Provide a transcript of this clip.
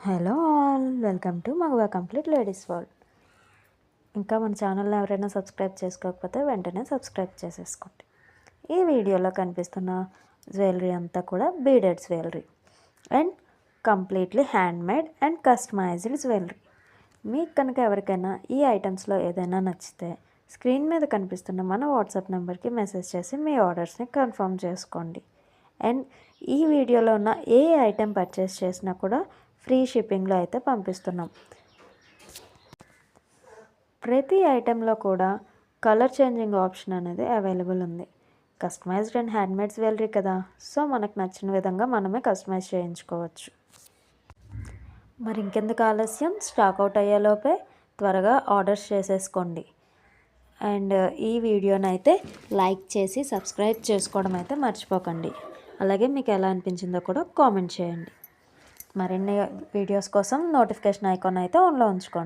Hello all, welcome to Maguva complete ladies world. ఇంకా మన ఛానల్ని ఎవరైనా సబ్స్క్రైబ్ చేసుకోకపోతే వెంటనే సబ్స్క్రైబ్ చేసేసుకోండి. ఈ వీడియోలో కనిపిస్తున్న జ్యువెలరీ అంతా కూడా beaded jewellery and completely handmade and customised jewellery. మీకు కనుక ఎవరికైనా ఈ ఐటమ్స్లో ఏదైనా నచ్చితే స్క్రీన్ మీద కనిపిస్తున్న మన వాట్సాప్ నెంబర్కి మెసేజ్ చేసి మీ ఆర్డర్స్ని కన్ఫర్మ్ చేసుకోండి. అండ్ ఈ వీడియోలో ఉన్న ఏ ఐటెం పర్చేస్ చేసినా కూడా ఫ్రీ షిప్పింగ్లో అయితే పంపిస్తున్నాం. ప్రతి ఐటెంలో కూడా కలర్ చేంజింగ్ ఆప్షన్ అనేది అవైలబుల్ ఉంది. కస్టమైజ్డ్ అండ్ హ్యాండ్మేడ్ జ్యువెలరీ కదా, సో మనకు నచ్చిన విధంగా మనమే కస్టమైజ్ చేయించుకోవచ్చు. మరి ఇంకెందుకు ఆలస్యం, స్టాక్ అవుట్ అయ్యేలోపే త్వరగా ఆర్డర్స్ చేసేసుకోండి. అండ్ ఈ వీడియోని అయితే లైక్ చేసి సబ్స్క్రైబ్ చేసుకోవడం అయితే మర్చిపోకండి. అలాగే మీకు ఎలా అనిపించిందో కూడా కామెంట్ చేయండి. మరిన్ని వీడియోస్ కోసం నోటిఫికేషన్ ఐకాన్ అయితే ఆన్లో ఉంచుకోండి.